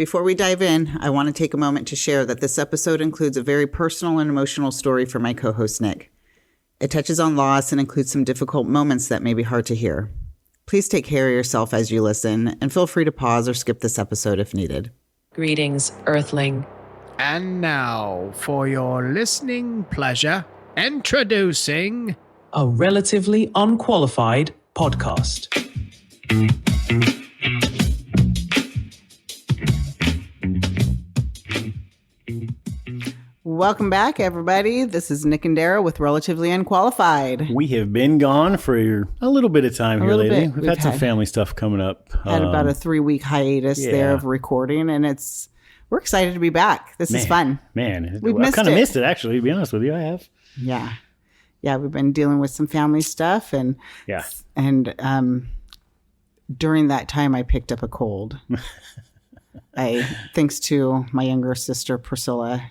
Before we dive in, I want to take a moment to share that this episode includes a very personal and emotional story for my co-host, Nick. It touches on loss and includes some difficult moments that may be hard to hear. Please take care of yourself as you listen, and feel free to pause or skip this episode if needed. Greetings, Earthling. And now, for your listening pleasure, introducing... A relatively unqualified podcast. Welcome back, everybody. This is Nick and Dara with Relatively Unqualified. We have been gone for a little bit of time here lately. We've had some family stuff coming up. Had about a 3-week hiatus there of recording, and we're excited to be back. This is fun. Man, I've kind of missed it, actually, to be honest with you. I have. Yeah. Yeah, we've been dealing with some family stuff, and during that time, I picked up a cold. Thanks to my younger sister, Priscilla.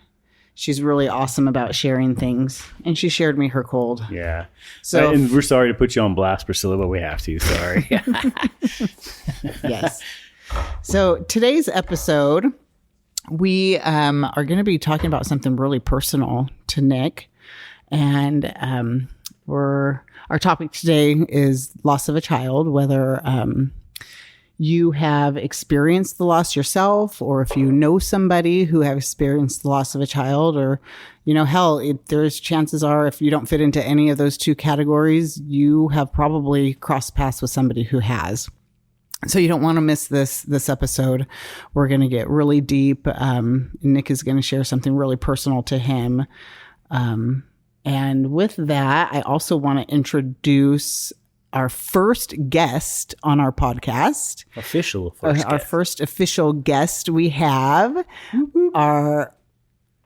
She's really awesome about sharing things, and she shared me her cold. Yeah. So, and we're sorry to put you on blast, Priscilla, but we have to. Sorry. Yes. So today's episode, we are going to be talking about something really personal to Nick, and our topic today is loss of a child, whether you have experienced the loss yourself, or if you know somebody who have experienced the loss of a child, or, there's chances are if you don't fit into any of those two categories, you have probably crossed paths with somebody who has. So you don't want to miss this episode. We're going to get really deep. Nick is going to share something really personal to him. And with that, I also want to introduce our first guest on our podcast. Our first official guest we have.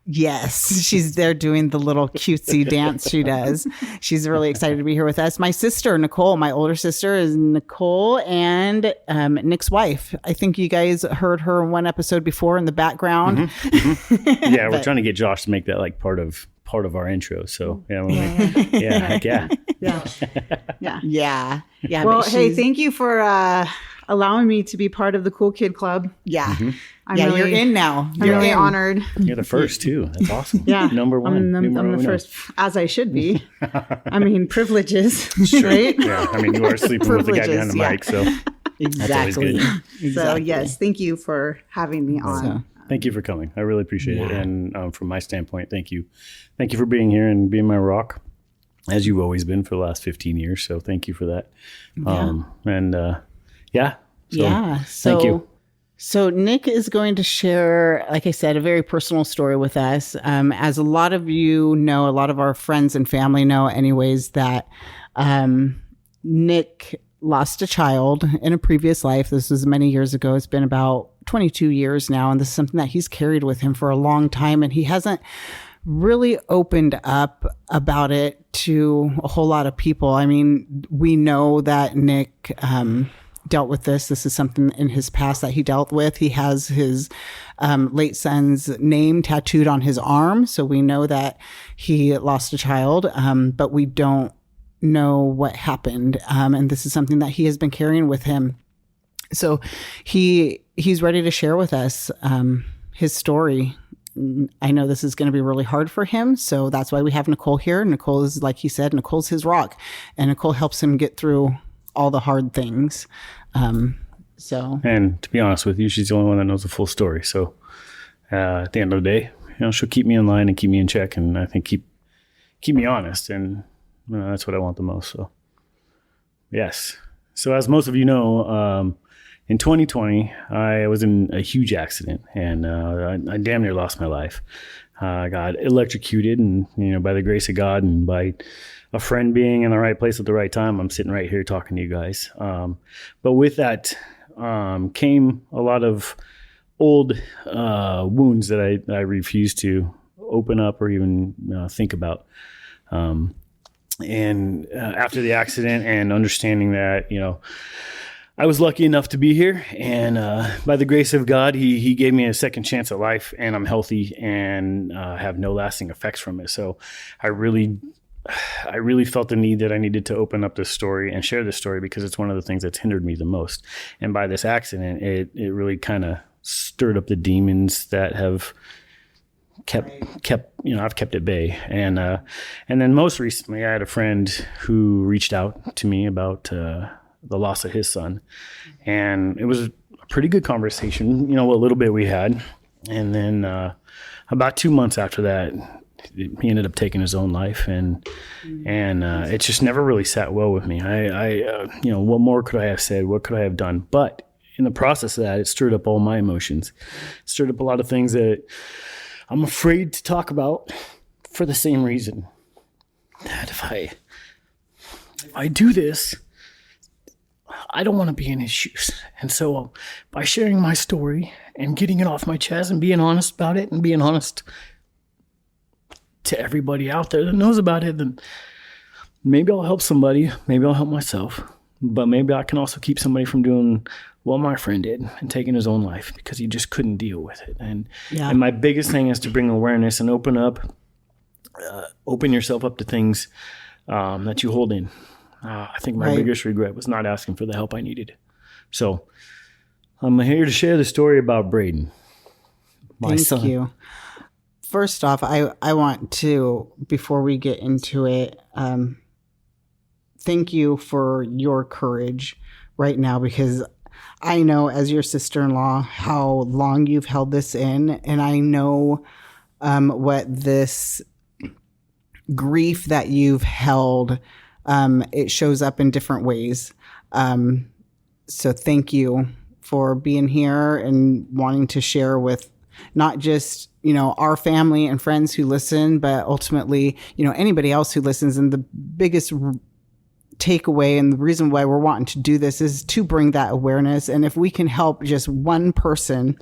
She's there doing the little cutesy dance she does. She's really excited to be here with us. My sister, Nicole, my older sister is Nicole, and Nick's wife. I think you guys heard her in one episode before in the background. Mm-hmm. Mm-hmm. Yeah, we're trying to get Josh to make that like part of our intro. So heck yeah. Well, hey, thank you for allowing me to be part of the Cool Kid Club. Yeah. Mm-hmm. You're in now. I'm really honored. You're the first too. That's awesome. Yeah. Number one. I'm the first, as I should be. I mean, privileges, right? Yeah. I mean, you are sleeping with the guy behind the mic, so exactly. So yes, thank you for having me on. Thank you for coming. I really appreciate it. And from my standpoint, thank you. Thank you for being here and being my rock, as you've always been for the last 15 years. So thank you for that. Thank you. So Nick is going to share, like I said, a very personal story with us. As a lot of you know, a lot of our friends and family know anyways, that Nick lost a child in a previous life. This was many years ago. It's been about 22 years now. And this is something that he's carried with him for a long time. And he hasn't really opened up about it to a whole lot of people. I mean, we know that Nick dealt with this. This is something in his past that he dealt with. He has his late son's name tattooed on his arm. So we know that he lost a child, but we don't know what happened. And this is something that he has been carrying with him. So he's ready to share with us his story. I know this is going to be really hard for him. So that's why we have Nicole here. Nicole is, like he said, Nicole's his rock. And Nicole helps him get through all the hard things. And to be honest with you, she's the only one that knows the full story. So at the end of the day, she'll keep me in line and keep me in check. And I think keep me honest. And that's what I want the most. So yes. So as most of you know, in 2020, I was in a huge accident, and I damn near lost my life. I got electrocuted, and by the grace of God and by a friend being in the right place at the right time, I'm sitting right here talking to you guys. But with that came a lot of old wounds that I refused to open up or even think about. And after the accident and understanding that, I was lucky enough to be here, and by the grace of God, he gave me a second chance at life, and I'm healthy and have no lasting effects from it. So I really felt the need that I needed to open up this story and share this story, because it's one of the things that's hindered me the most. And by this accident, it really kind of stirred up the demons that have kept I've kept at bay. And then most recently I had a friend who reached out to me about the loss of his son, and it was a pretty good conversation, what little bit we had. And then about 2 months after that, he ended up taking his own life, and it just never really sat well with me. What more could I have said? What could I have done? But in the process of that, it stirred up all my emotions. It stirred up a lot of things that I'm afraid to talk about for the same reason. That if I do this, I don't want to be in his shoes. And so by sharing my story and getting it off my chest and being honest about it and being honest to everybody out there that knows about it, then maybe I'll help somebody. Maybe I'll help myself. But maybe I can also keep somebody from doing what my friend did and taking his own life because he just couldn't deal with it. And my biggest thing is to bring awareness and open yourself up to things that you hold in. I think my biggest regret was not asking for the help I needed. So I'm here to share the story about Brayden, my son. Thank you. First off, I want to, before we get into it, thank you for your courage right now, because I know as your sister-in-law how long you've held this in, and I know what this grief that you've held, it shows up in different ways. So thank you for being here and wanting to share with not just, our family and friends who listen, but ultimately, anybody else who listens. And the biggest takeaway and the reason why we're wanting to do this is to bring that awareness. And if we can help just one person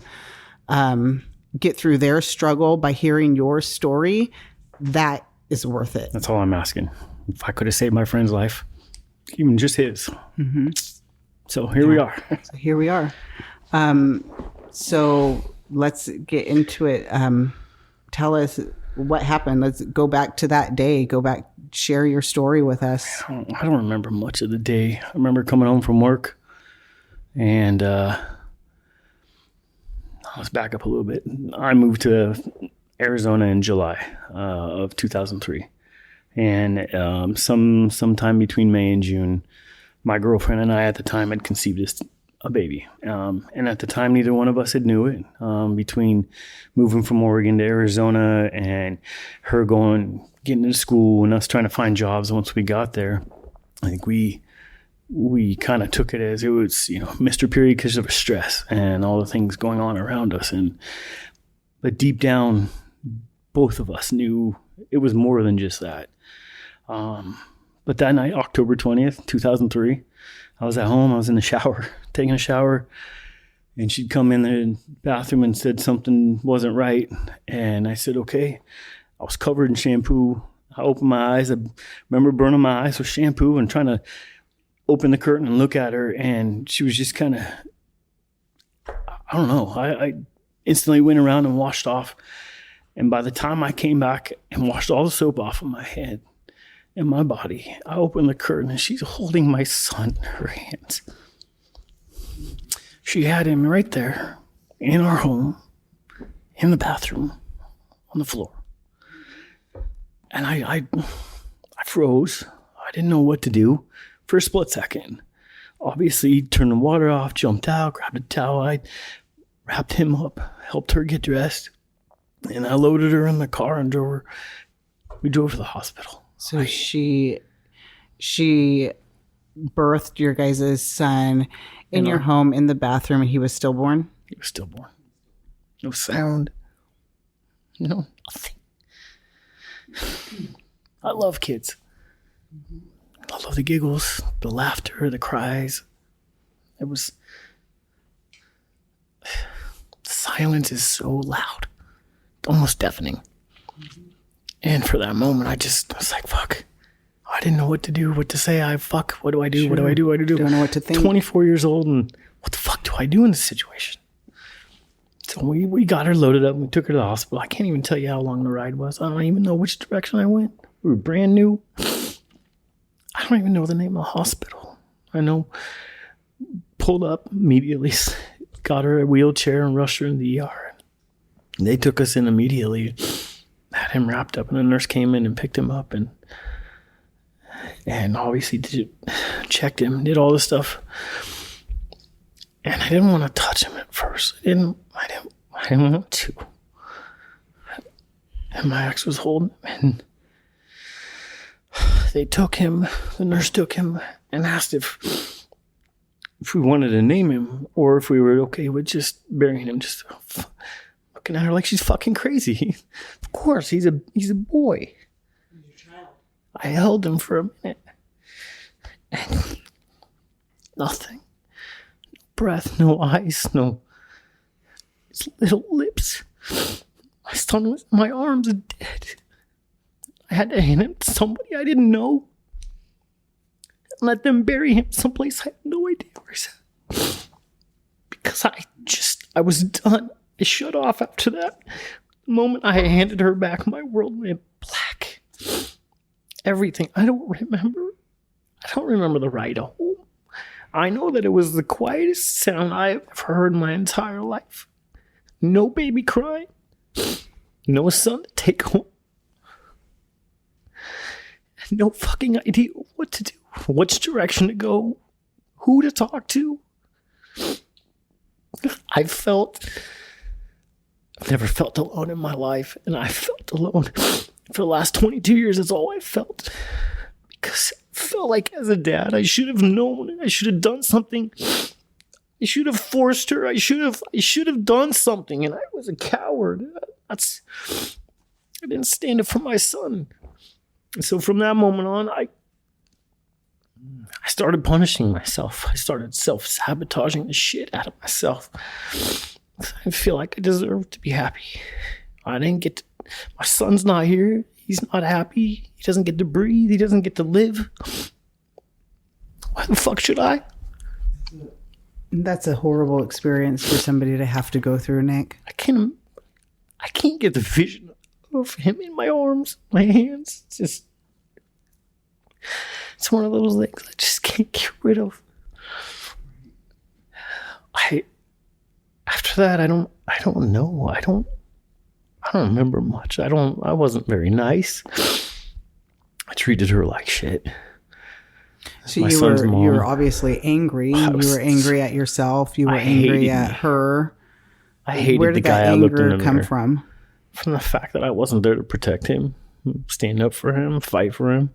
get through their struggle by hearing your story, that is worth it. That's all I'm asking. If I could have saved my friend's life, even just his. Mm-hmm. So here we are. So let's get into it. Tell us what happened. Let's go back to that day. Share your story with us. I don't remember much of the day. I remember coming home from work, and let's back up a little bit. I moved to Arizona in July of 2003. And sometime between May and June, my girlfriend and I at the time had conceived a baby. And at the time, neither one of us had knew it. Between moving from Oregon to Arizona and her getting into school and us trying to find jobs once we got there, I think we kind of took it as it was, Mr. Period because of stress and all the things going on around us. But deep down, both of us knew it was more than just that. But that night, October 20th, 2003, I was at home. I was in the shower, taking a shower, and she'd come in the bathroom and said something wasn't right. And I said, okay. I was covered in shampoo. I opened my eyes. I remember burning my eyes with shampoo and trying to open the curtain and look at her. And she was just kind of, I don't know. I instantly went around and washed off. And by the time I came back and washed all the soap off of my head and my body, I opened the curtain and she's holding my son in her hands. She had him right there in our home, in the bathroom, on the floor. And I froze. I didn't know what to do for a split second. Obviously, turned the water off, jumped out, grabbed a towel. I wrapped him up, helped her get dressed. And I loaded her in the car and we drove to the hospital. So she birthed your guys' son in your home in the bathroom, and he was stillborn? He was stillborn. No sound. No nothing. I love kids. I love the giggles, the laughter, the cries. The silence is so loud. Almost deafening. And for that moment, I was like, fuck. I didn't know what to do, what to say. What do I do? Sure. What do I do? What do I do? Don't know what to think. 24 years old, and what the fuck do I do in this situation? So we got her loaded up and we took her to the hospital. I can't even tell you how long the ride was. I don't even know which direction I went. We were brand new. I don't even know the name of the hospital. I know, pulled up immediately, got her a wheelchair and rushed her in the ER. And they took us in immediately, had him wrapped up, and the nurse came in and picked him up and obviously checked him, did all this stuff. And I didn't want to touch him at first. I didn't want to. And my ex was holding him, and they took him, the nurse took him and asked if we wanted to name him or if we were okay with just burying him, just looking at her like she's fucking crazy. Of course, he's a boy. I held him for a minute. And nothing. No breath, no eyes, no. His little lips. My son was in my arms dead. I had to hand him to somebody I didn't know. And let them bury him someplace I had no idea where he's at. Because I was done. I shut off after that. The moment I handed her back, my world went black. Everything. I don't remember the ride home. I know that it was the quietest sound I've ever heard in my entire life. No baby crying. No son to take home. No fucking idea what to do. Which direction to go. Who to talk to. I've never felt alone in my life, and I felt alone for the last 22 years. That's all I felt. Because I felt like as a dad, I should have known. I should have done something. I should have forced her. I should have done something, and I was a coward. I didn't stand up for my son. And so from that moment on, I started punishing myself. I started self-sabotaging the shit out of myself. I feel like I deserve to be happy. I didn't get to, my son's not here. He's not happy. He doesn't get to breathe. He doesn't get to live. Why the fuck should I? That's a horrible experience for somebody to have to go through, Nick. I can't get the vision of him in my arms, my hands. It's one of those things I just can't get rid of. After that, I don't know. I don't remember much. I wasn't very nice. I treated her like shit. So you were obviously angry. You were angry at yourself. You were angry at her. I hated Where did the guy that I looked in the anger come mirror. from? From the fact that I wasn't there to protect him, stand up for him, fight for him.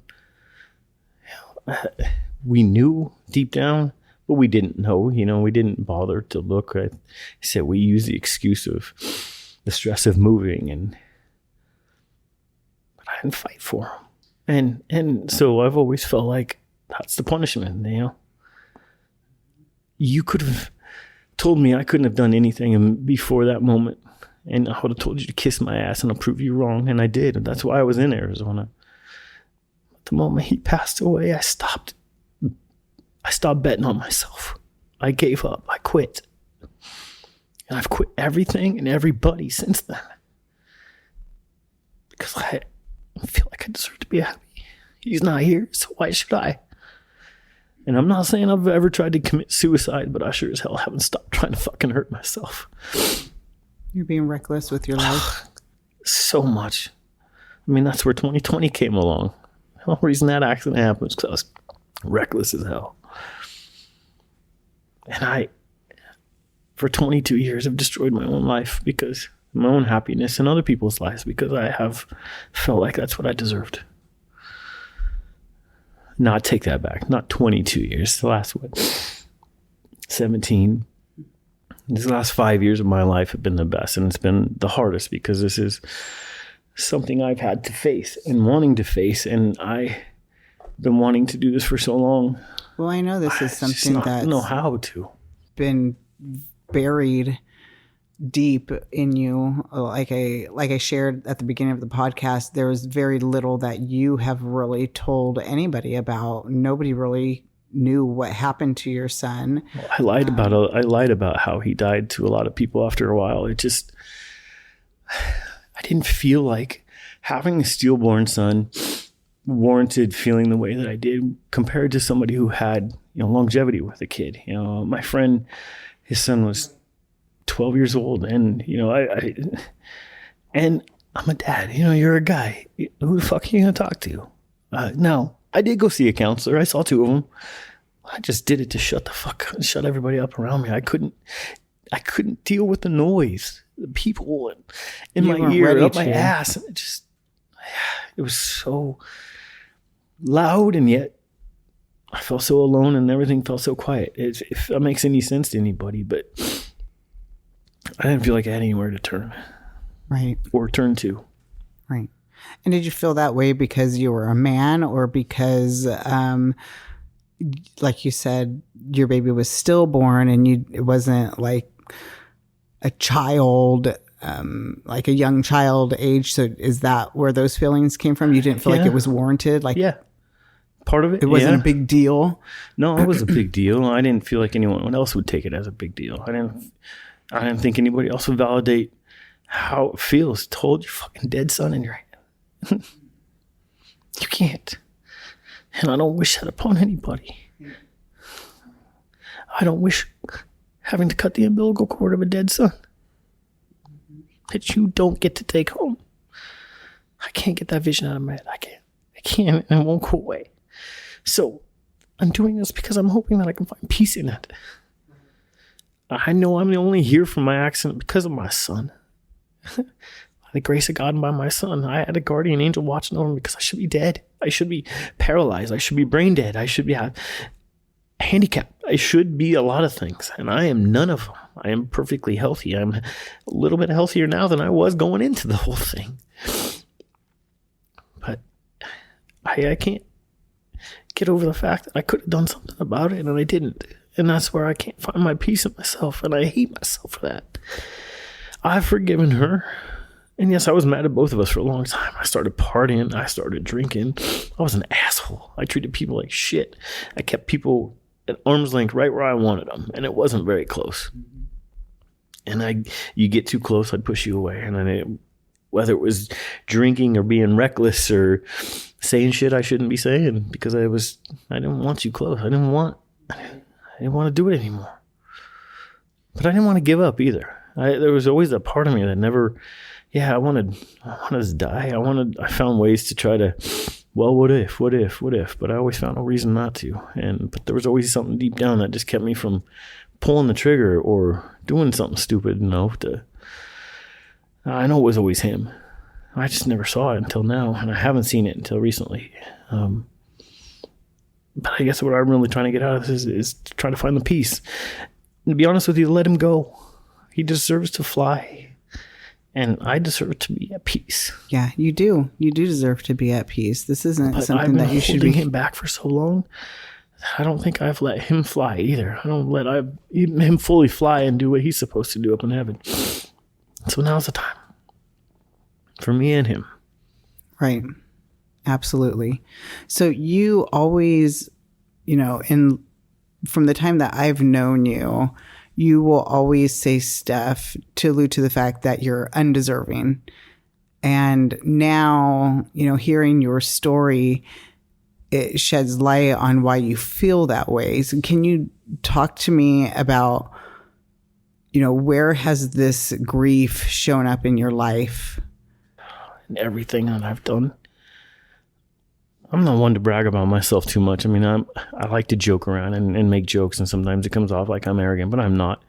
We knew deep down, but we didn't know. We didn't bother to look. I said we used the excuse of the stress of moving, but I didn't fight for him. And so I've always felt like that's the punishment. You could have told me I couldn't have done anything before that moment, and I would have told you to kiss my ass and I'll prove you wrong, and I did. And that's why I was in Arizona. The moment he passed away, I stopped betting on myself. I gave up. I quit. And I've quit everything and everybody since then. Because I feel like I deserve to be happy. He's not here, so why should I? And I'm not saying I've ever tried to commit suicide, but I sure as hell haven't stopped trying to fucking hurt myself. You're being reckless with your life. So much. I mean, that's where 2020 came along. The only reason that accident happened is because I was reckless as hell. And for 22 years, I've destroyed my own life because my own happiness and other people's lives because I have felt like that's what I deserved. No, I take that back. Not 22 years. The last, 17. These last 5 years of my life have been the best, and it's been the hardest because this is something I've had to face and wanting to face, and I've been wanting to do this for so long. Well, I know this is something I don't know how to. Been buried deep in you. Like I shared at the beginning of the podcast, there was very little that you have really told anybody about. Nobody really knew what happened to your son. I lied about how he died to a lot of people after a while. I didn't feel like having a stillborn son warranted feeling the way that I did compared to somebody who had, longevity with a kid. My friend, his son was 12 years old, and and I'm a dad. You're a guy. Who the fuck are you gonna talk to? No, I did go see a counselor. I saw 2 of them. I just did it to shut everybody up around me. I couldn't deal with the noise, the people in my ear, up my ass. And it was so loud, and yet I felt so alone, and everything felt so quiet. If that makes any sense to anybody, but I didn't feel like I had anywhere to turn. Right. Or turn to. Right. And did you feel that way because you were a man, or because, like you said, your baby was stillborn and it wasn't like a child, like a young child age? So is that where those feelings came from? You didn't feel like it was warranted? Part of it. It wasn't a big deal? No, it was a big deal. I didn't feel like anyone else would take it as a big deal. I didn't think anybody else would validate how it feels to hold your fucking dead son in your hand. You can't. And I don't wish that upon anybody. I don't wish having to cut the umbilical cord of a dead son that you don't get to take home. I can't get that vision out of my head. I can't, and it won't go away. So I'm doing this because I'm hoping that I can find peace in it. I know I'm only here from my accident because of my son. By the grace of God and by my son, I had a guardian angel watching over me because I should be dead. I should be paralyzed. I should be brain dead. I should be handicapped. I should be a lot of things, and I am none of them. I am perfectly healthy. I'm a little bit healthier now than I was going into the whole thing. But I can't get over the fact that I could have done something about it, and I didn't. And that's where I can't find my peace in myself, and I hate myself for that. I've forgiven her. And yes, I was mad at both of us for a long time. I started partying. I started drinking. I was an asshole. I treated people like shit. I kept people at arm's length right where I wanted them, and it wasn't very close. And you get too close, I'd push you away. And whether it was drinking or being reckless or saying shit I shouldn't be saying, because I didn't want you close. I didn't want to do it anymore. But I didn't want to give up either. There was always a part of me that never, I wanted to die. I found ways to try to, well, what if, but I always found a reason not to. But there was always something deep down that just kept me from pulling the trigger or doing something stupid, I know it was always him. I just never saw it until now, and I haven't seen it until recently. But I guess what I'm really trying to get out of this is to try to find the peace. And to be honest with you, let him go. He deserves to fly. And I deserve to be at peace. Yeah, you do. You do deserve to be at peace. This isn't something that you should be holding him back for so long. I don't think I've let him fly either. I don't let him fully fly and do what he's supposed to do up in heaven. So now's the time for me and him. Right. Absolutely. So you always, from the time that I've known you, you will always say stuff to allude to the fact that you're undeserving. And now, hearing your story, it sheds light on why you feel that way. So can you talk to me about, where has this grief shown up in your life? And everything that I've done. I'm not one to brag about myself too much. I mean, I like to joke around and make jokes, and sometimes it comes off like I'm arrogant, but I'm not.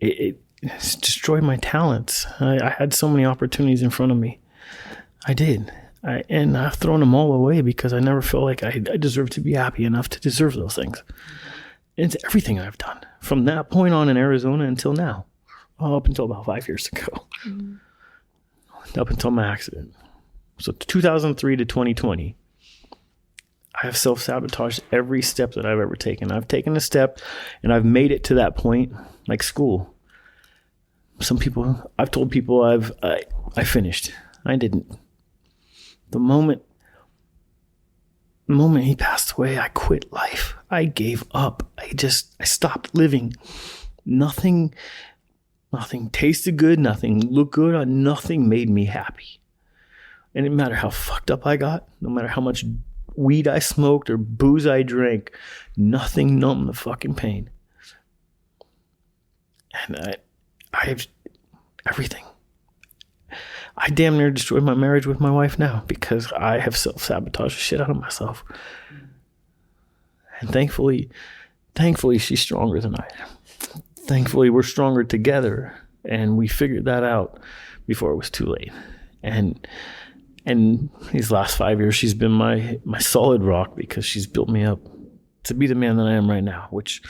It's destroyed my talents. I had so many opportunities in front of me. I did. And I've thrown them all away because I never felt like I deserved to be happy enough to deserve those things. It's everything I've done from that point on in Arizona until now, up until about 5 years ago, up until my accident. So 2003 to 2020, I have self-sabotaged every step that I've ever taken. I've taken a step and I've made it to that point, like school. I've told people I finished. I didn't. The moment he passed away, I quit life. I gave up. I stopped living. Nothing tasted good. Nothing looked good. Nothing made me happy. And it didn't matter how fucked up I got, no matter how much weed I smoked or booze I drank, nothing numbed the fucking pain. And I have everything. I damn near destroyed my marriage with my wife now because I have self-sabotaged the shit out of myself. And thankfully, she's stronger than I am. Thankfully, we're stronger together, and we figured that out before it was too late. And these last 5 years, she's been my solid rock because she's built me up to be the man that I am right now, which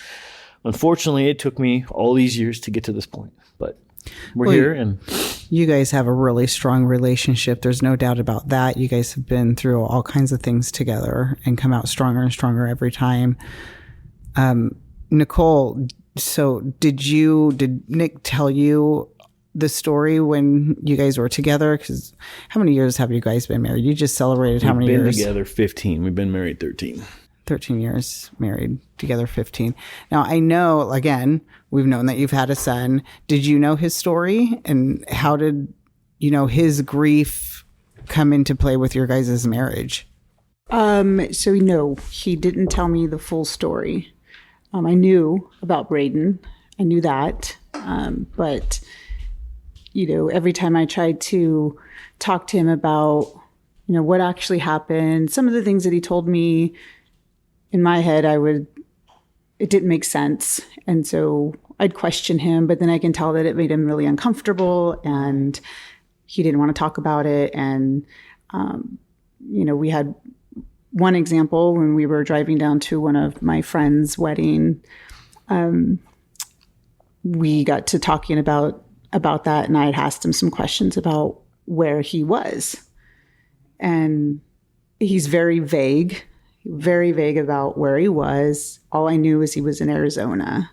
unfortunately it took me all these years to get to this point. But we're here, and you guys have a really strong relationship. There's no doubt about that. You guys have been through all kinds of things together and come out stronger and stronger every time. Nicole, so did Nick tell you the story when you guys were together? Because how many years have you guys been married? You just celebrated how many years? We've been together 15. We've been married 13. 13 years, married, together 15. Now, I know, again, we've known that you've had a son. Did you know his story? And how did, his grief come into play with your guys' marriage? So no, he didn't tell me the full story. I knew about Brayden. I knew that. But, every time I tried to talk to him about, what actually happened, some of the things that he told me, in my head, it didn't make sense. And so I'd question him, but then I can tell that it made him really uncomfortable and he didn't want to talk about it. And, we had one example when we were driving down to one of my friend's wedding. We got to talking about that, and I had asked him some questions about where he was. And he's very vague about where he was. All I knew was he was in Arizona.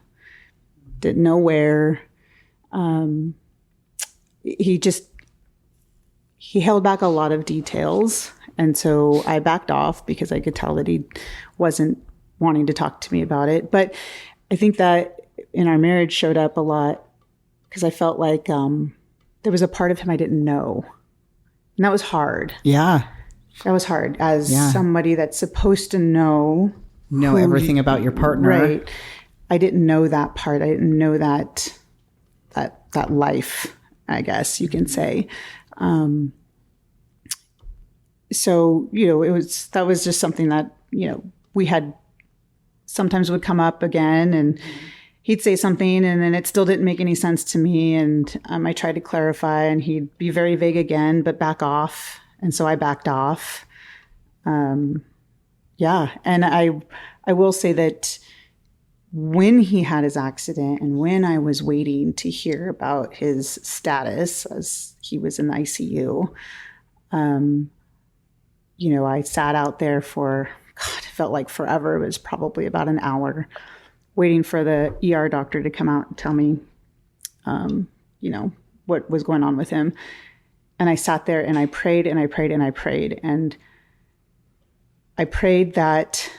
Didn't know where. He held back a lot of details. And so I backed off because I could tell that he wasn't wanting to talk to me about it. But I think that in our marriage showed up a lot because I felt like there was a part of him I didn't know. And that was hard. Yeah. That was hard as somebody that's supposed to know everything about your partner. Right. I didn't know that part. I didn't know that life, I guess you can say. So, that was just something that, we had sometimes would come up again, and he'd say something and then it still didn't make any sense to me. And I tried to clarify and he'd be very vague again, but back off. And so I backed off. And I will say that when he had his accident and when I was waiting to hear about his status as he was in the ICU, I sat out there for, it felt like forever. It was probably about an hour waiting for the ER doctor to come out and tell me, what was going on with him. And I sat there and I prayed and I prayed and I prayed. And I prayed that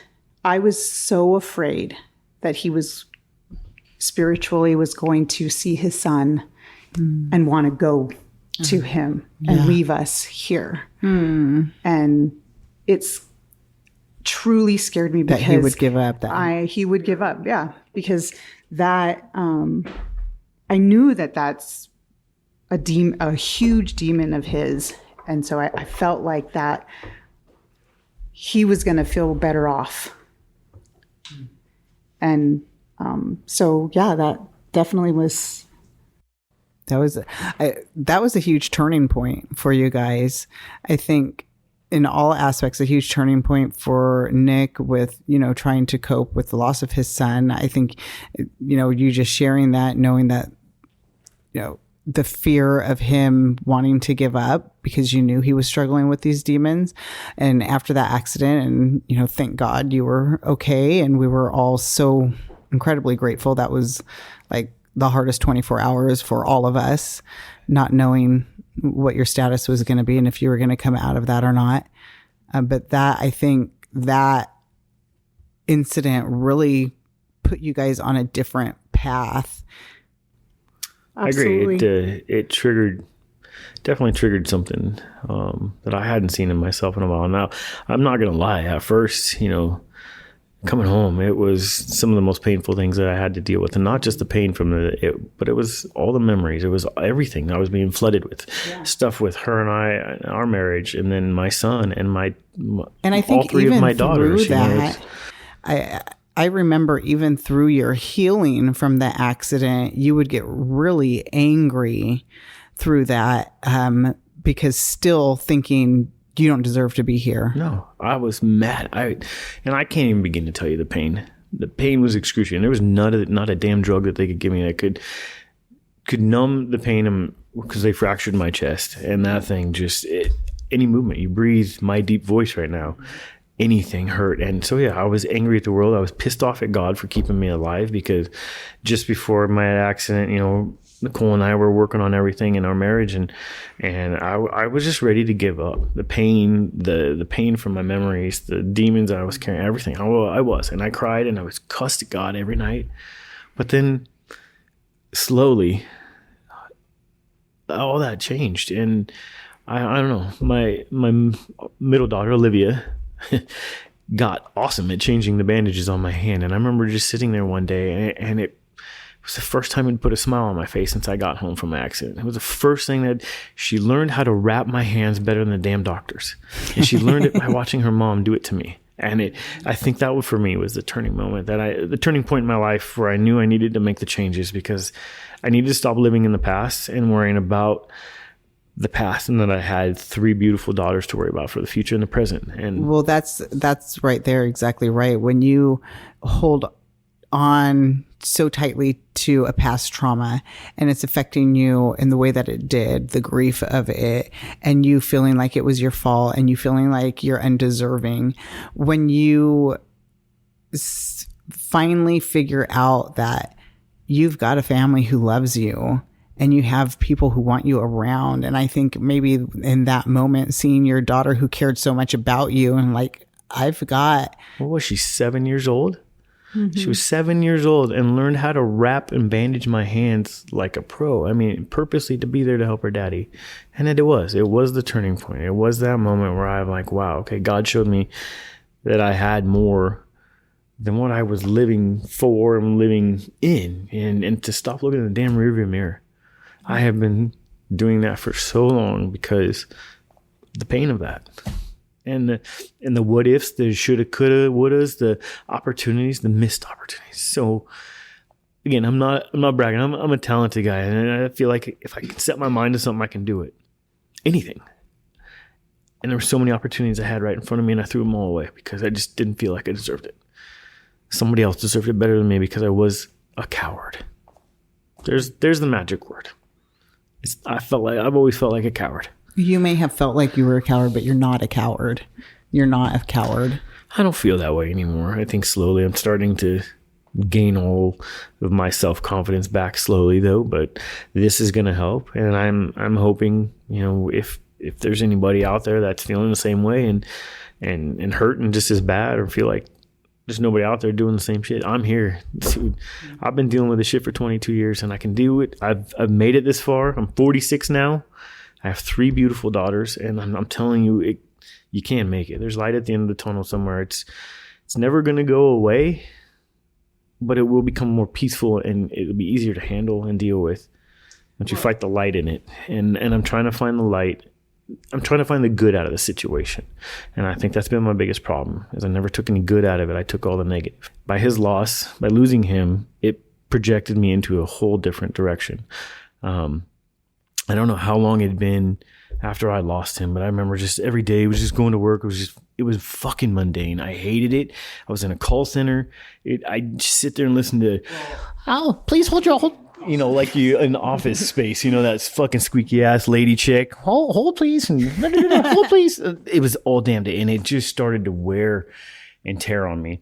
I was so afraid that he was spiritually was going to see his son and want to go to him and leave us here. And it's truly scared me because that he would give up. He would give up. Yeah. Because that, I knew that that's a huge demon of his. And so I felt like that he was going to feel better off. And that definitely was. That was a huge turning point for you guys. I think in all aspects, a huge turning point for Nick with, trying to cope with the loss of his son. I think, you just sharing that, knowing that, the fear of him wanting to give up because you knew he was struggling with these demons. And after that accident and, thank God you were okay. And we were all so incredibly grateful. That was like the hardest 24 hours for all of us, not knowing what your status was going to be and if you were going to come out of that or not. But I think that incident really put you guys on a different path. Absolutely. I agree. It definitely triggered something that I hadn't seen in myself in a while. Now, I'm not going to lie. At first, coming home, it was some of the most painful things that I had to deal with. And not just the pain from but it was all the memories. It was everything. I was being flooded with stuff with her and I, our marriage, and then my son and I think all three of my daughters. That, I remember even through your healing from the accident, you would get really angry through that because still thinking you don't deserve to be here. No, I was mad. I can't even begin to tell you the pain. The pain was excruciating. There was not a damn drug that they could give me that could numb the pain because they fractured my chest. And that thing any movement, you breathe my deep voice right now, anything hurt. And so, I was angry at the world. I was pissed off at God for keeping me alive, because just before my accident, Nicole and I were working on everything in our marriage, and I was just ready to give up. The pain, the pain from my memories, the demons I was carrying, everything. I was, and I cried and I was cussed at God every night. But then slowly, all that changed, and I don't know. My middle daughter Olivia got awesome at changing the bandages on my hand, and I remember just sitting there one day, and it was the first time it put a smile on my face since I got home from my accident. It was the first thing that she learned how to wrap my hands better than the damn doctors. And she learned it by watching her mom do it to me. And I think that for me was the turning moment, the turning point in my life where I knew I needed to make the changes, because I needed to stop living in the past and worrying about the past, and that I had 3 beautiful daughters to worry about for the future and the present. And well, that's right there. Exactly right. When you hold on so tightly to a past trauma and it's affecting you in the way that it did, the grief of it, and you feeling like it was your fault and you feeling like you're undeserving, when you finally figure out that you've got a family who loves you and you have people who want you around. And I think maybe in that moment, seeing your daughter who cared so much about you, and like, what was she, 7 years old? Mm-hmm. She was 7 years old and learned how to wrap and bandage my hands like a pro. I mean, purposely to be there to help her daddy. And it was the turning point. It was that moment where I'm like, wow, okay, God showed me that I had more than what I was living for and living in, and to stop looking in the damn rearview mirror. I have been doing that for so long because the pain of that. And the what ifs, the shoulda, coulda, wouldas, the opportunities, the missed opportunities. So again, I'm not bragging. I'm a talented guy, and I feel like if I can set my mind to something, I can do it. Anything. And there were so many opportunities I had right in front of me, and I threw them all away because I just didn't feel like I deserved it. Somebody else deserved it better than me because I was a coward. There's the magic word. I've always felt like a coward. You may have felt like you were a coward, but you're not a coward. You're not a coward. I don't feel that way anymore. I think slowly I'm starting to gain all of my self-confidence back slowly, though, but this is going to help. And I'm hoping, if there's anybody out there that's feeling the same way and hurting just as bad, or feel like there's nobody out there doing the same shit, I'm here. Dude, I've been dealing with this shit for 22 years and I can do it. I've made it this far. I'm 46 now. I have 3 beautiful daughters, and I'm telling you, you can make it. There's light at the end of the tunnel somewhere. It's never going to go away, but it will become more peaceful, and it'll be easier to handle and deal with once you fight the light in it. And I'm trying to find the light. I'm trying to find the good out of the situation. And I think that's been my biggest problem, is I never took any good out of it. I took all the negative. By his loss, by losing him, it projected me into a whole different direction. I don't know how long it'd been after I lost him, but I remember just every day it was just going to work. It was fucking mundane. I hated it. I was in a call center. I just sit there and listen to, oh, please hold like you in the office space, that fucking squeaky ass lady chick. Hold please. And hold please. It was all damn day. And it just started to wear and tear on me.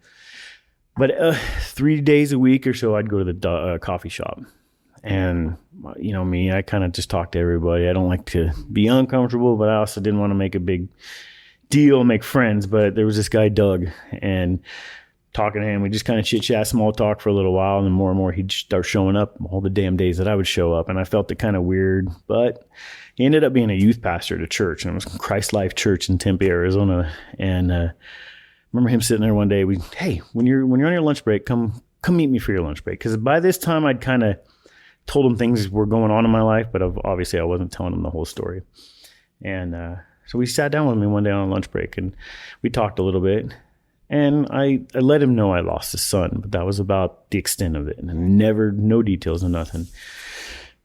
But 3 days a week or so, I'd go to the coffee shop. And, me, I kind of just talk to everybody. I don't like to be uncomfortable, but I also didn't want to make a big deal, make friends. But there was this guy, Doug, and talking to him, we just kind of chit-chat, small talk for a little while. And then more and more, he'd start showing up all the damn days that I would show up. And I felt it kind of weird. But he ended up being a youth pastor at a church. And it was Christ Life Church in Tempe, Arizona. And remember him sitting there one day. Hey, when you're on your lunch break, come meet me for your lunch break. Because by this time, I'd kind of told him things were going on in my life, but obviously I wasn't telling him the whole story. And so we sat down with me one day on a lunch break, and we talked a little bit. And I let him know I lost a son, but that was about the extent of it, and no details and nothing.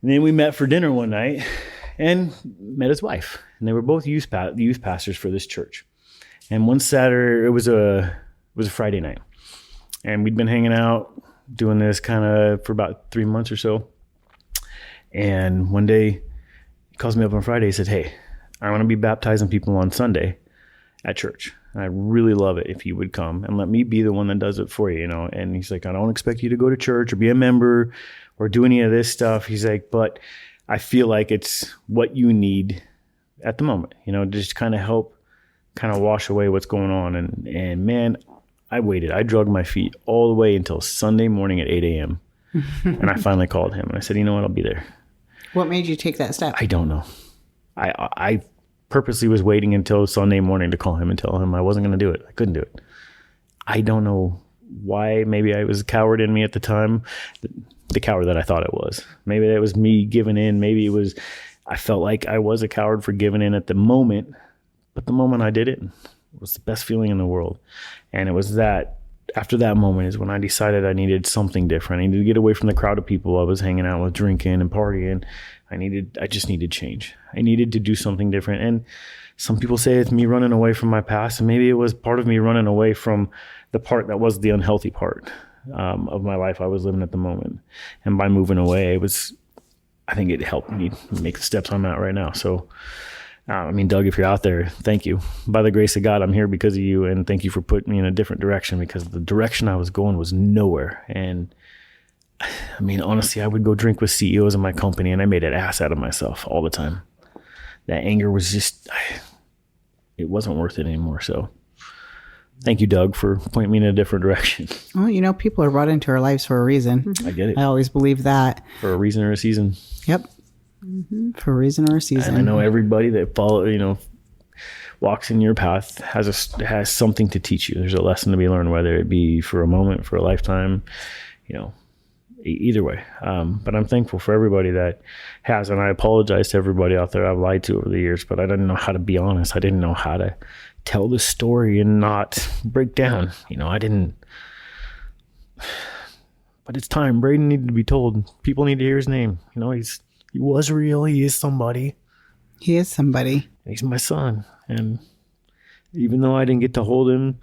And then we met for dinner one night, and met his wife, and they were both youth pastors for this church. And one Saturday, it was a Friday night, and we'd been hanging out doing this kind of for about 3 months or so. And one day, he calls me up on Friday. He said, "Hey, I want to be baptizing people on Sunday at church. And I'd really love it if you would come and let me be the one that does it for you, you know." And he's like, "I don't expect you to go to church or be a member or do any of this stuff." He's like, "But I feel like it's what you need at the moment, you know, just kind of help kind of wash away what's going on." And man, I waited. I dragged my feet all the way until Sunday morning at 8 a.m. And I finally called him and I said, "You know what? I'll be there." What made you take that step? I don't know. I purposely was waiting until Sunday morning to call him and tell him I wasn't going to do it. I couldn't do it. I don't know why. Maybe I was a coward in me at the time, the coward that I thought it was. Maybe that was me giving in. Maybe it was, I felt like I was a coward for giving in at the moment, but the moment I did it was the best feeling in the world. And it was that, after that moment is when I decided I needed something different. I needed to get away from the crowd of people I was hanging out with, drinking and partying. I just needed change. I needed to do something different. And some people say it's me running away from my past, and maybe it was part of me running away from the part that was the unhealthy part of my life I was living at the moment. And by moving away, I think it helped me make the steps I'm at right now. So, Doug, if you're out there, thank you. By the grace of God, I'm here because of you, and thank you for putting me in a different direction, because the direction I was going was nowhere. And honestly, I would go drink with CEOs in my company, and I made an ass out of myself all the time. That anger was just, it wasn't worth it anymore. So thank you, Doug, for pointing me in a different direction. Well, people are brought into our lives for a reason. I get it. I always believe that. For a reason or a season. Yep. Mm-hmm. For a reason or a season. And I know everybody that walks in your path has something to teach you. There's a lesson to be learned, whether it be for a moment, for a lifetime, either way. But I'm thankful for everybody that has, and I apologize to everybody out there I've lied to over the years, but I didn't know how to be honest. I didn't know how to tell the story and not break down. But it's time. Brayden needed to be told. People need to hear his name. He was real. He is somebody. He is somebody. He's my son. And even though I didn't get to hold him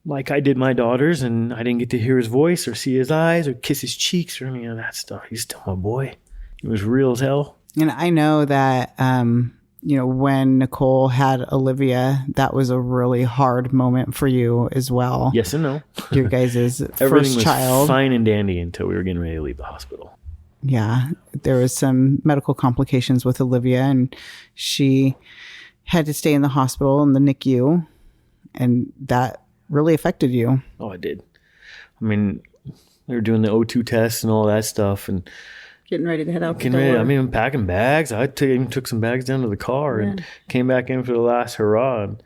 like I did my daughters, and I didn't get to hear his voice or see his eyes or kiss his cheeks or any of that stuff, he's still my boy. He was real as hell. And I know that, when Nicole had Olivia, that was a really hard moment for you as well. Yes and no. Your guys' Everything first was child. Fine and dandy until we were getting ready to leave the hospital. Yeah, there was some medical complications with Olivia, and she had to stay in the hospital in the NICU, and that really affected you. Oh, it did. They were doing the O2 tests and all that stuff, and getting ready to head out the door. I'm packing bags. I even took some bags down to the car and came back in for the last hurrah. And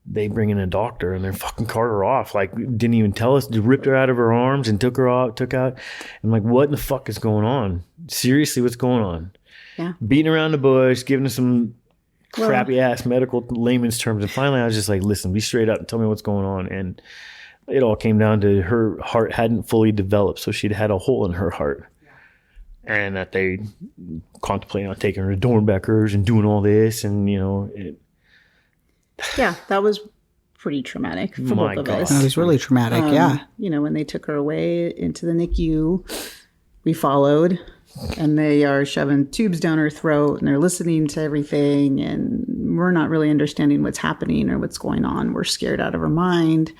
they bring in a doctor and they fucking cart her off. Like, didn't even tell us. They ripped her out of her arms and took out. I'm like, what in the fuck is going on? Seriously, what's going on? Yeah. Beating around the bush, giving us some crappy ass medical layman's terms. And finally I was just like, listen, be straight up and tell me what's going on. And it all came down to her heart hadn't fully developed. So she'd had a hole in her heart. And that they contemplating on taking her to Dornbeckers and doing all this. And, Yeah, that was pretty traumatic for My both of God. us. It was really traumatic, yeah. When they took her away into the NICU, we followed, and they are shoving tubes down her throat, and they're listening to everything, and we're not really understanding what's happening or what's going on. We're scared out of our mind.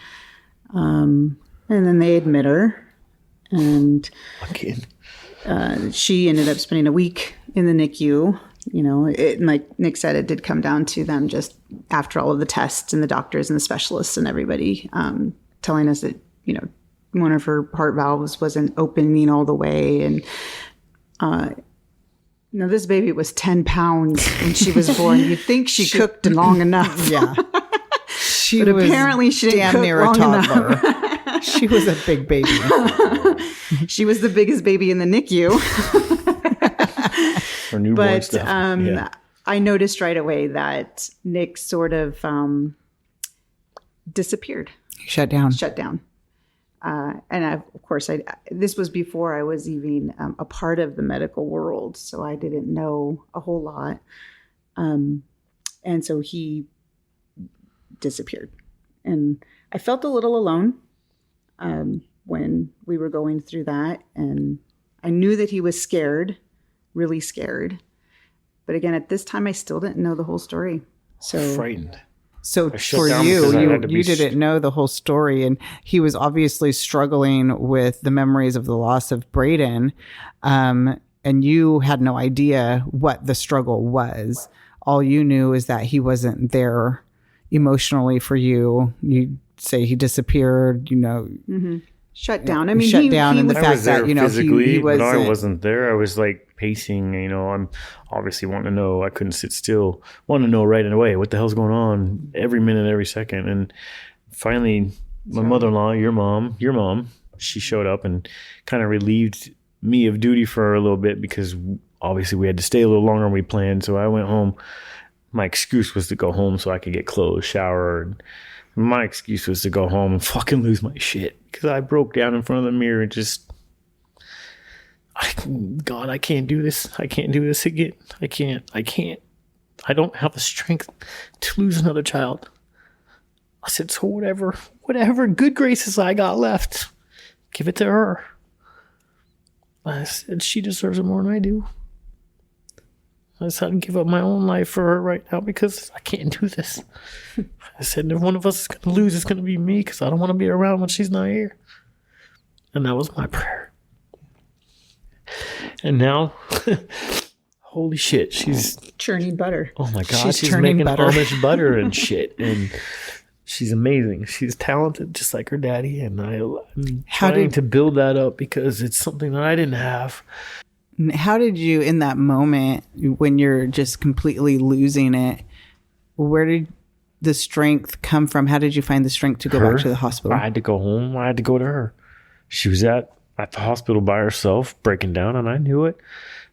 And then they admit her, and she ended up spending a week in the NICU. Like Nick said, it did come down to them just after all of the tests and the doctors and the specialists and everybody telling us that, one of her heart valves wasn't opening all the way. And this baby was 10 pounds when she was born. You'd think she cooked long enough. Yeah. She but was apparently she didn't damn cook near a long toddler. enough. She was a big baby. She was the biggest baby in the NICU. Or newborn But stuff. I noticed right away that Nick sort of disappeared, Shut down. and of course, this was before I was even a part of the medical world, so I didn't know a whole lot. And so he disappeared, and I felt a little alone when we were going through that, and I knew that he was scared, really scared. But again, at this time, I still didn't know the whole story. So Frightened. So I shut for down you, because I had to you be didn't know the whole story, and he was obviously struggling with the memories of the loss of Brayden, and you had no idea what the struggle was. All you knew is that he wasn't there emotionally for you. You say he disappeared, shut down. I mean, shut down, and the I fact was there that physically, he but I wasn't. wasn't there. I was like pacing. I'm obviously wanting to know. I couldn't sit still. Wanting to know right away what the hell's going on, every minute, every second. And finally, my mother-in-law, your mom, she showed up and kind of relieved me of duty for a little bit because obviously we had to stay a little longer than we planned. So I went home. My excuse was to go home so I could get clothes, shower, and my excuse was to go home and fucking lose my shit because I broke down in front of the mirror and just, God, I can't do this. I can't do this again. I can't. I don't have the strength to lose another child. I said, so whatever good graces I got left, give it to her. I said, she deserves it more than I do. I said, I'd give up my own life for her right now because I can't do this. I said, if one of us is going to lose, it's going to be me because I don't want to be around when she's not here. And that was my prayer. And now, holy shit, she's churning butter. Oh my God, she's churning making butter. Amish butter and shit. And she's amazing. She's talented just like her daddy. And I'm trying to build that up because it's something that I didn't have. How did you, in that moment, when you're just completely losing it, where did the strength come from? How did you find the strength to go back to the hospital? I had to go home. I had to go to her. She was at the hospital by herself, breaking down, and I knew it.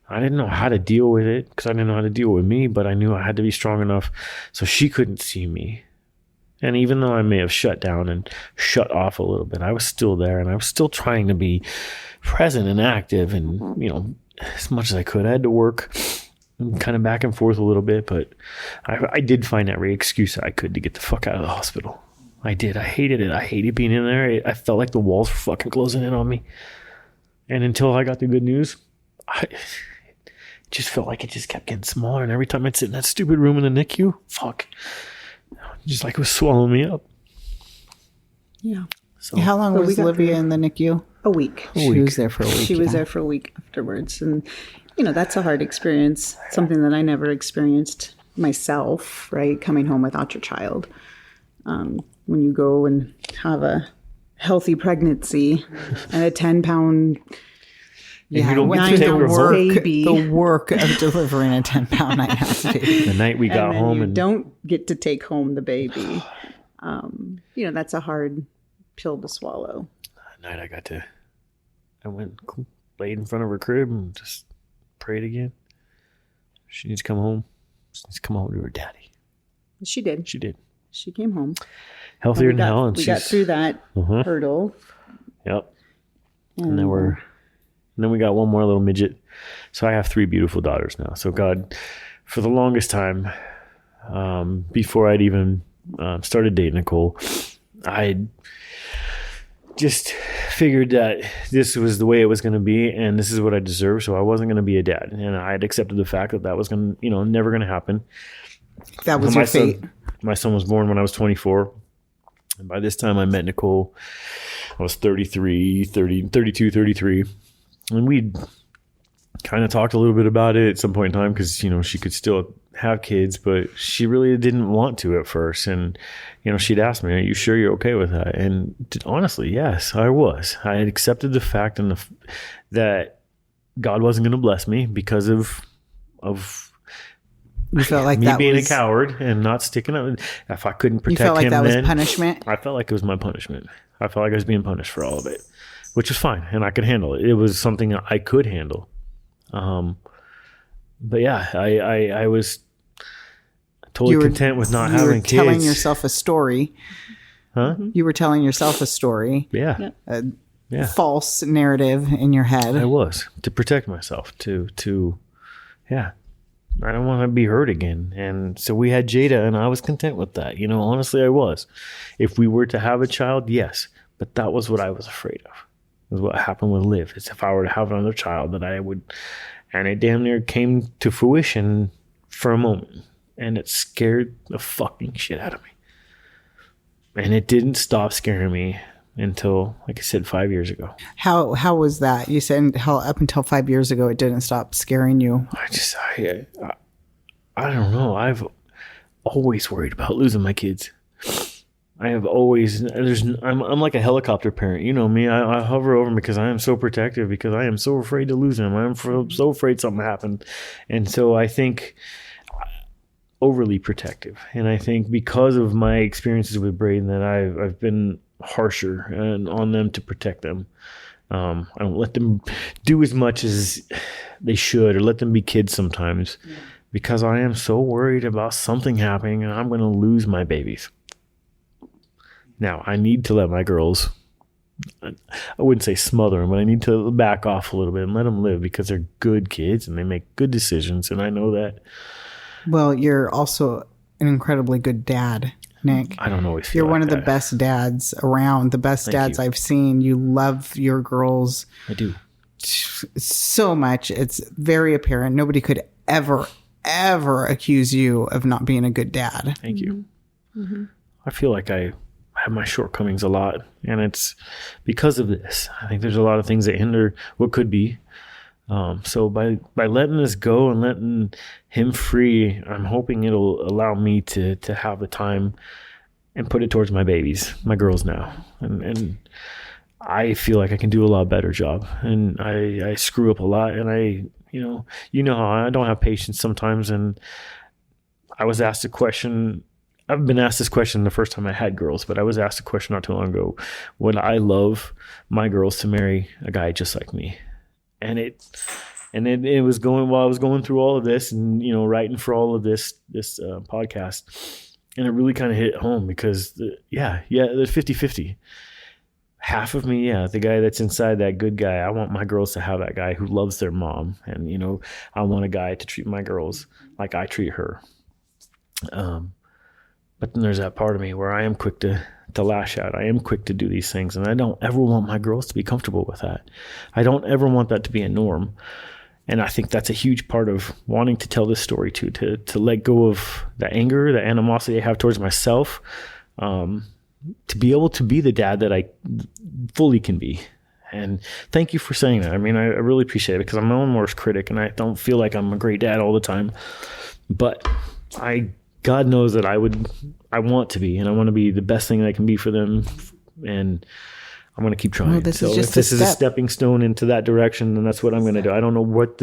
I didn't know how to deal with it because I didn't know how to deal with me, but I knew I had to be strong enough so she couldn't see me. And even though I may have shut down and shut off a little bit, I was still there, and I was still trying to be present and active and, as much as I could. I had to work kind of back and forth a little bit, but I did find every excuse I could to get the fuck out of the hospital. I did. I hated it. I hated being in there. I felt like the walls were fucking closing in on me. And until I got the good news, it just felt like it just kept getting smaller. And every time I'd sit in that stupid room in the NICU, just like it was swallowing me up. Yeah. So how long was Olivia in the NICU? A week. She was there for a week. She was there for a week afterwards. And, that's a hard experience, something that I never experienced myself, right? Coming home without your child. When you go and have a healthy pregnancy and a 10-pound Yeah, you don't get to take her home. the work of delivering a 10-pound night has to be. The night we got home you and don't get to take home the baby. That's a hard pill to swallow. that night I went laid in front of her crib and just prayed again. She needs to come home. She needs to come home to her daddy. She did. She did. She came home. Healthier than hell. And we got through that hurdle. Yep. And then we got one more little midget. So I have 3 beautiful daughters now. So God, for the longest time, before I'd even started dating Nicole, I just figured that this was the way it was going to be and this is what I deserved. So I wasn't going to be a dad. And I had accepted the fact that was going to, never going to happen. That was your fate. My son was born when I was 24. And by this time I met Nicole. I was 32, 33. And we'd kind of talked a little bit about it at some point in time because, she could still have kids, but she really didn't want to at first. And, she'd asked me, are you sure you're okay with that? And honestly, yes, I was. I had accepted the fact that God wasn't going to bless me because of You felt like me that being was, a coward and not sticking up. If I couldn't protect you felt like him, that was then punishment? I felt like it was my punishment. I felt like I was being punished for all of it, which was fine, and I could handle it. It was something I could handle. But yeah, I was totally content with not having kids. You were telling yourself a story. Huh? You were telling yourself a story. Yeah. Yeah. False narrative in your head. I was, to protect myself, yeah. I don't want to be hurt again. And so we had Jada, and I was content with that. You know, honestly, I was. If we were to have a child, yes. But that was what I was afraid of. It was what happened with Liv. It's if I were to have another child, that I would, and it damn near came to fruition for a moment. And it scared the fucking shit out of me. And it didn't stop scaring me until, like I said, 5 years ago. How was that? You said up until 5 years ago, it didn't stop scaring you. I don't know. I've always worried about losing my kids. I have always. I'm like a helicopter parent. You know me. I hover over them because I am so protective. Because I am so afraid to lose them. I'm so afraid something happened, and so I think overly protective. And I think because of my experiences with Brayden, that I've been harsher and on them to protect them. I don't let them do as much as they should, or let them be kids sometimes, because I am so worried about something happening and I'm going to lose my babies. Now, I need to let my girls, I wouldn't say smother them, but I need to back off a little bit and let them live, because they're good kids and they make good decisions, and I know that. Well, you're also an incredibly good dad, Nick. I don't always feel You're like one of the that. best dads around, the best dads I've seen. You love your girls I do. so much. It's very apparent. Nobody could ever accuse you of not being a good dad. Thank you. Mm-hmm. I feel like I have my shortcomings a lot, and it's because of this. I think there's a lot of things that hinder what could be. So by letting this go and letting him free, I'm hoping it'll allow me to have the time and put it towards my babies, my girls now. And I feel like I can do a lot better job. And I screw up a lot, and you know how I don't have patience sometimes. And I was asked a question. I've been asked this question the first time I had girls, but I was asked a question not too long ago. Would I love my girls to marry a guy just like me? And it was going while I was going through all of this, and writing for all of this podcast, and it really kind of hit home, because there's 50-50. Half of me, the guy that's inside, that good guy, I want my girls to have that guy who loves their mom, and I want a guy to treat my girls like I treat her. But then there's that part of me where I am quick to lash out. I am quick to do these things, and I don't ever want my girls to be comfortable with that. I don't ever want that to be a norm. And I think that's a huge part of wanting to tell this story too, to let go of the anger, the animosity I have towards myself, to be able to be the dad that I fully can be. And thank you for saying that. I mean, I really appreciate it, because I'm my own worst critic, and I don't feel like I'm a great dad all the time. But God knows that I want to be, and I want to be the best thing that I can be for them, and I'm going to keep trying. Well, this is just if this is a stepping stone into that direction, then that's what I'm going to do. I don't know what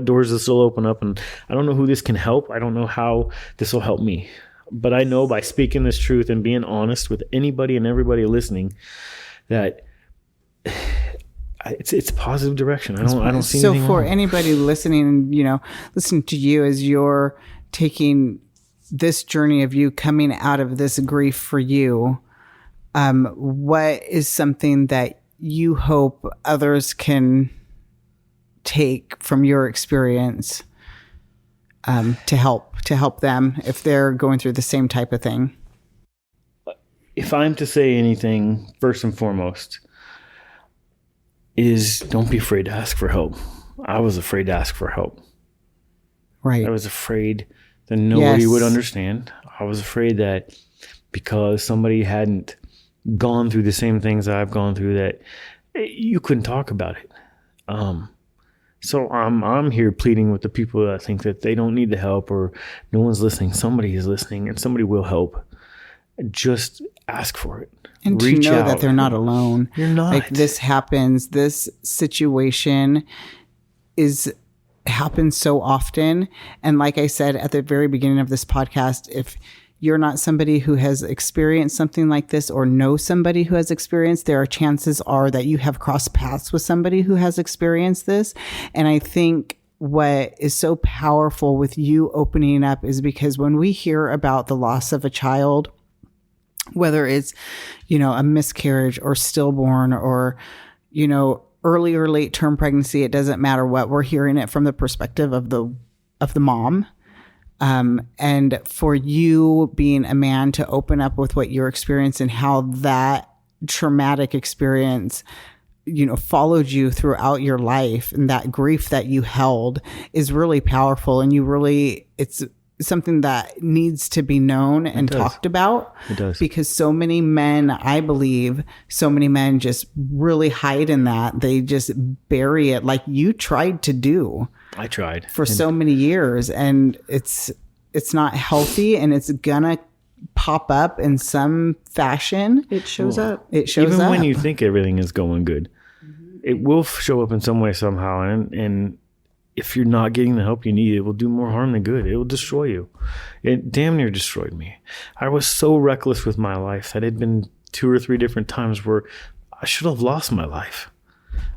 doors this will open up, and I don't know who this can help. I don't know how this will help me, but I know by speaking this truth and being honest with anybody and everybody listening, that it's a positive direction. I don't see anything So for wrong. anybody listening, listen to you as you're taking this journey of you coming out of this grief for you, what is something that you hope others can take from your experience to help them if they're going through the same type of thing? If I'm to say anything, first and foremost, is don't be afraid to ask for help. I was afraid to ask for help. Right. I was afraid that nobody would understand. I was afraid that because somebody hadn't gone through the same things I've gone through, that you couldn't talk about it. So I'm here pleading with the people that think that they don't need the help, or no one's listening. Somebody is listening, and somebody will help. Just ask for it. And Reach to know out. that they're not alone. You're not. Like, this happens. This situation is happens so often. And like I said at the very beginning of this podcast, if you're not somebody who has experienced something like this or know somebody who has experienced, there are chances are that you have crossed paths with somebody who has experienced this. And I think what is so powerful with you opening up is because when we hear about the loss of a child, whether it's, a miscarriage or stillborn or, early or late term pregnancy, it doesn't matter what, we're hearing it from the perspective of the mom. And for you being a man to open up with what you're experiencing and how that traumatic experience, followed you throughout your life, and that grief that you held is really powerful. And it's something that needs to be known and talked about. It does. Because so many men, I believe, just really hide in that. They just bury it like you tried to do. I tried. For so many years. And it's not healthy, and it's gonna pop up in some fashion. It shows up. It shows Even up. when you think everything is going good, it will show up in some way somehow. And if you're not getting the help you need, it will do more harm than good. It will destroy you. It damn near destroyed me. I was so reckless with my life that it had been 2 or 3 different times where I should have lost my life.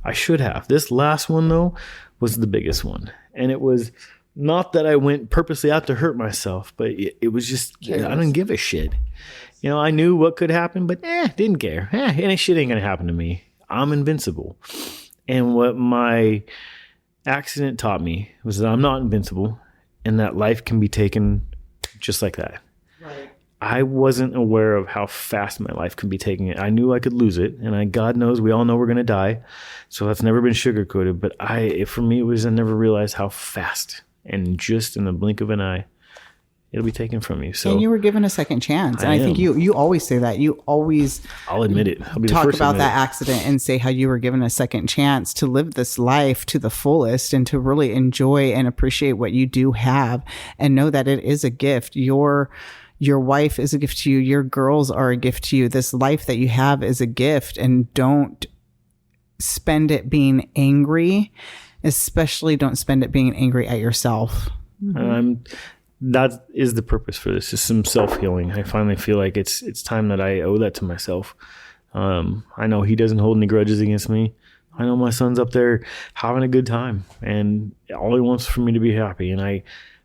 I should have. This last one, though, was the biggest one. And it was not that I went purposely out to hurt myself, but it was just, I didn't give a shit. I knew what could happen, but didn't care. Any shit ain't going to happen to me. I'm invincible. And what my accident taught me was that I'm not invincible and that life can be taken just like that. Right. I wasn't aware of how fast my life could be taken. I knew I could lose it, and God knows we all know we're going to die. So that's never been sugarcoated. But for me, I never realized how fast, and just in the blink of an eye, it'll be taken from you. So, and you were given a second chance. And I think you always say that. You always I'll admit it. I'll be the talk first about that accident and say how you were given a second chance to live this life to the fullest and to really enjoy and appreciate what you do have, and know that it is a gift. Your wife is a gift to you. Your girls are a gift to you. This life that you have is a gift, and don't spend it being angry. Especially don't spend it being angry at yourself. That is the purpose for this, is some self-healing. I finally feel like it's time that I owe that to myself. I know he doesn't hold any grudges against me. I know my son's up there having a good time, and all he wants is for me to be happy. And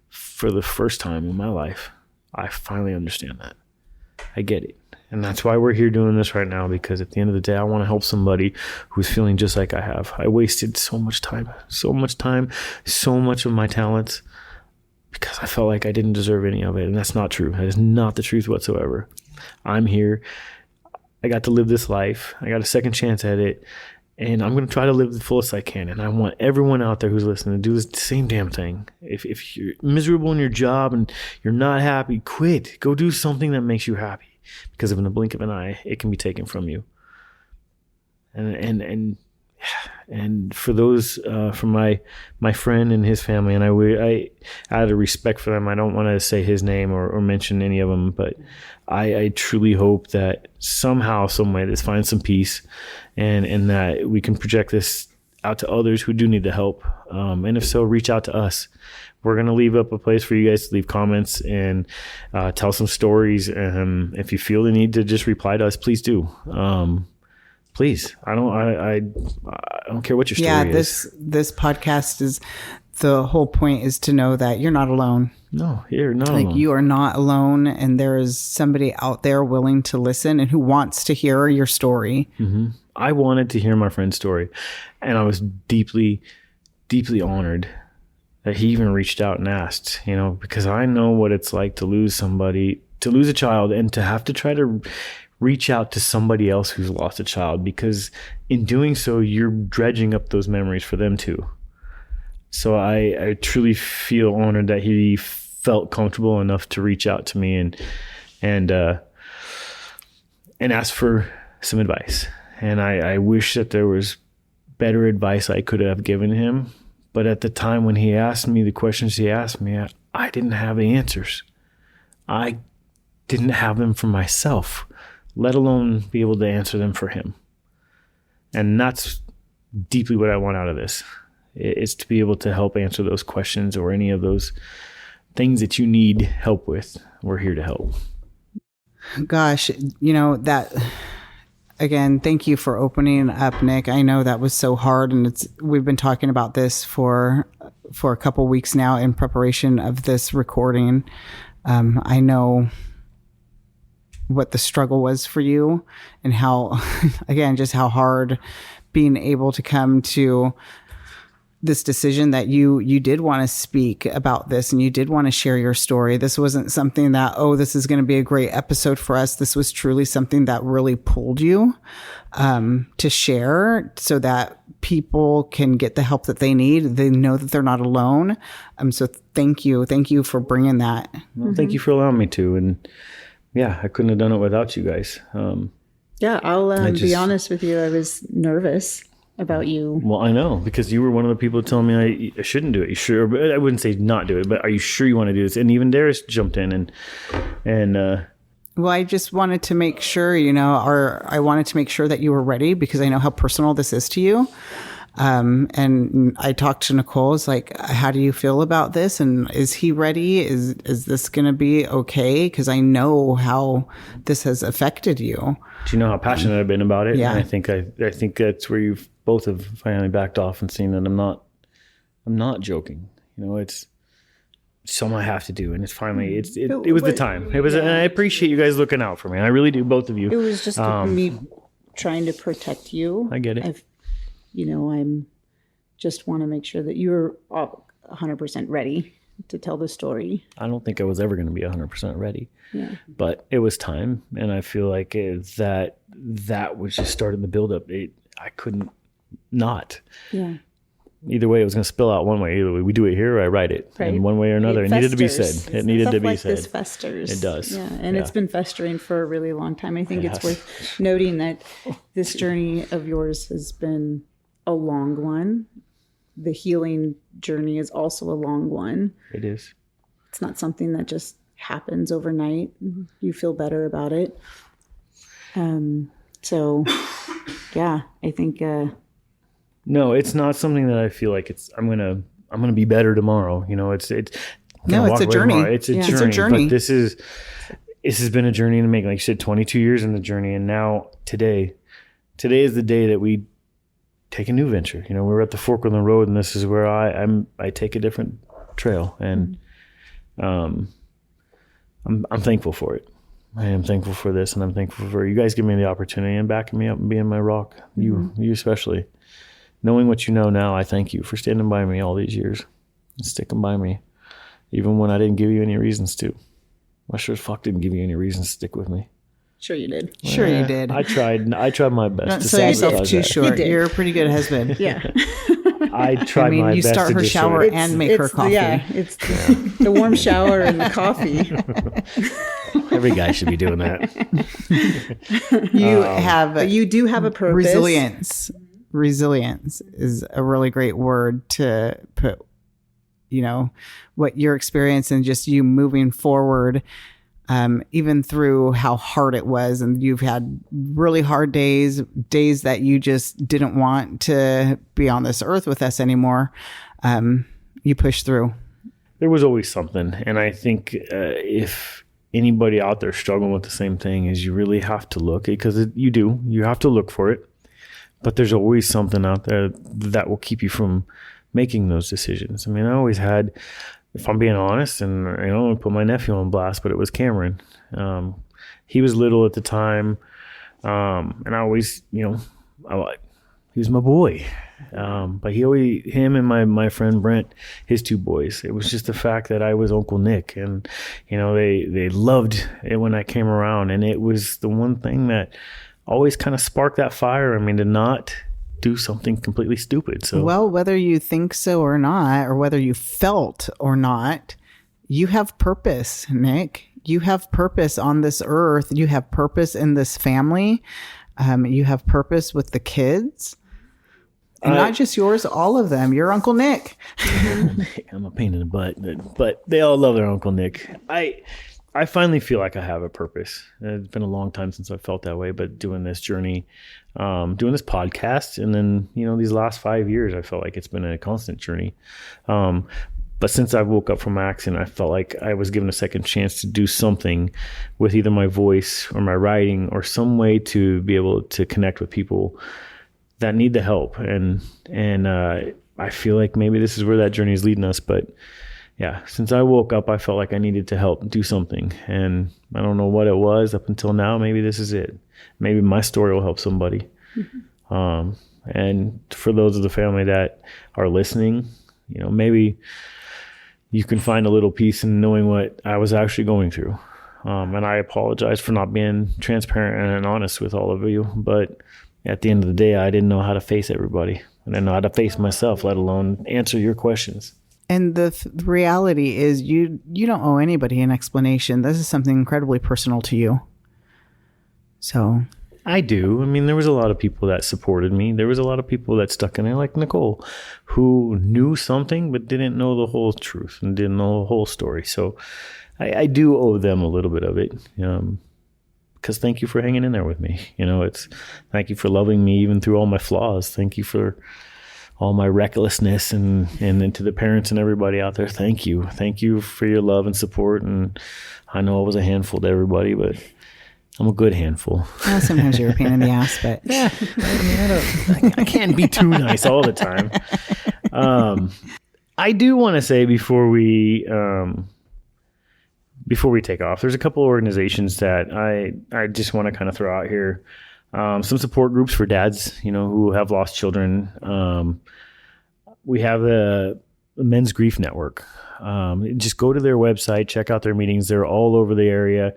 for the first time in my life, I finally understand that. I get it. And that's why we're here doing this right now, because at the end of the day, I want to help somebody who's feeling just like I have. I wasted so much time, so much of my talents, because I felt like I didn't deserve any of it. And that's not true. That is not the truth whatsoever. I'm here. I got to live this life. I got a second chance at it. And I'm going to try to live the fullest I can. And I want everyone out there who's listening to do the same damn thing. If you're miserable in your job and you're not happy, quit. Go do something that makes you happy. Because in the blink of an eye, it can be taken from you. And for those, from my friend and his family, and I out of respect for them, I don't want to say his name or mention any of them, but I truly hope that somehow, some way, this finds some peace, and that we can project this out to others who do need the help. And if so, reach out to us. We're going to leave up a place for you guys to leave comments and tell some stories. If you feel the need to just reply to us, please do. Please. I don't care what your story is. This podcast is, the whole point is to know that you're not alone. No, you're not alone. You are not alone, and there is somebody out there willing to listen and who wants to hear your story. Mm-hmm. I wanted to hear my friend's story, and I was deeply, deeply honored that he even reached out and asked, because I know what it's like to lose somebody, to lose a child, and to have to try to reach out to somebody else who's lost a child, because in doing so, you're dredging up those memories for them too. So I truly feel honored that he felt comfortable enough to reach out to me and ask for some advice. And I wish that there was better advice I could have given him. But at the time when he asked me the questions he asked me, I didn't have the answers. I didn't have them for myself, let alone be able to answer them for him. And that's deeply what I want out of this, It's to be able to help answer those questions or any of those things that you need help with. We're here to help. Gosh, that again, thank you for opening up, Nick. I know that was so hard, and we've been talking about this for a couple weeks now in preparation of this recording. I know what the struggle was for you and how, again, just how hard being able to come to this decision that you did want to speak about this and you did want to share your story. This wasn't something that, this is going to be a great episode for us. This was truly something that really pulled you to share so that people can get the help that they need. They know that they're not alone. So thank you. Thank you for bringing that. Well, thank you for allowing me to. And yeah, I couldn't have done it without you guys. Yeah, I'll be honest with you. I was nervous about you. Well, I know, because you were one of the people telling me I shouldn't do it. You sure? But I wouldn't say not do it, but are you sure you want to do this? And even Darius jumped in and well, I just wanted to make sure, I wanted to make sure that you were ready because I know how personal this is to you. And I talked to Nicole. It's like, how do you feel about this? And is he ready? Is this going to be okay? Because I know how this has affected you. Do you know how passionate I've been about it? Yeah. And I think that's where you've both have finally backed off and seen that I'm not joking. It's something I have to do, and it's finally it was the time. It was, and I appreciate you guys looking out for me. I really do, both of you. It was just me trying to protect you. I get it. I'm just want to make sure that you're 100% ready to tell the story. I don't think I was ever going to be 100% ready, but it was time, and I feel like that was just starting the build up. I couldn't not. Yeah. Either way, it was going to spill out one way. Either way, we do it here or I write it. Right. And one way or another, it needed to be said. It needed to be like said. This festers. It does. Yeah, and it's been festering for a really long time. I think it's worth noting that this journey of yours has been a long one. The healing journey is also a long one. It is. It's not something that just happens overnight. You feel better about it. So, yeah, I think... No, it's not something that I feel like I'm gonna be better tomorrow. It's a journey. It's a journey. But this has been a journey to make. Like you said, 22 years in the journey, and now today is the day that we take a new venture. We're at the fork in the road, and this is where I take a different trail, and I'm thankful for it. I am thankful for this, and I'm thankful for you guys giving me the opportunity and backing me up and being my rock. You especially. Knowing what you know now, I thank you for standing by me all these years and sticking by me, even when I didn't give you any reasons to. I sure as fuck didn't give you any reasons to stick with me. Sure you did. Sure you did. I tried my best. Don't to sell yourself sabotage too that. short. You're a pretty good husband. Yeah. I tried my you best start to her just shower sort of- and make her coffee. It's the warm shower and the coffee. Every guy should be doing that. But you do have a purpose. Resilience is a really great word to put, what your experience and just you moving forward, even through how hard it was. And you've had really hard days that you just didn't want to be on this earth with us anymore. You pushed through. There was always something. And I think if anybody out there struggling with the same thing, is you really have to look, because you have to look for it. But there's always something out there that will keep you from making those decisions. I mean, I always had, if I'm being honest, and I don't put my nephew on blast, but it was Cameron. He was little at the time, and I always, he was my boy. But him and my friend Brent, his two boys, it was just the fact that I was Uncle Nick, and they loved it when I came around, and it was the one thing that always kind of sparked that fire. I mean, to not do something completely stupid. So, well, whether you think so or not, or whether you felt or not, you have purpose, Nick. You have purpose on this earth. You have purpose in this family. You have purpose with the kids. And not just yours, all of them. You're Uncle Nick. I'm a pain in the butt, but they all love their Uncle Nick. I finally feel like I have a purpose. It's been a long time since I felt that way, but doing this journey, doing this podcast, and then, these last 5 years, I felt like it's been a constant journey. But since I woke up from my accident, I felt like I was given a second chance to do something with either my voice or my writing or some way to be able to connect with people that need the help. And I feel like maybe this is where that journey is leading us. But yeah, since I woke up, I felt like I needed to help do something. And I don't know what it was up until now. Maybe this is it. Maybe my story will help somebody. Mm-hmm. And for those of the family that are listening, maybe you can find a little peace in knowing what I was actually going through. And I apologize for not being transparent and honest with all of you. But at the end of the day, I didn't know how to face everybody. I didn't know how to face myself, let alone answer your questions. And the reality is you don't owe anybody an explanation. This is something incredibly personal to you. So I do. I mean, there was a lot of people that supported me. There was a lot of people that stuck in there, like Nicole, who knew something but didn't know the whole truth and didn't know the whole story. So I do owe them a little bit of it. Because thank you for hanging in there with me. It's thank you for loving me even through all my flaws. Thank you for all my recklessness, and then to the parents and everybody out there, thank you. Thank you for your love and support. And I know I was a handful to everybody, but I'm a good handful. Well, sometimes you're a pain in the ass, but yeah, I can't be too nice all the time. I do want to say before we take off, there's a couple of organizations that I just want to kind of throw out here. Some support groups for dads, who have lost children. We have the Men's Grief Network. Just go to their website, check out their meetings. They're all over the area.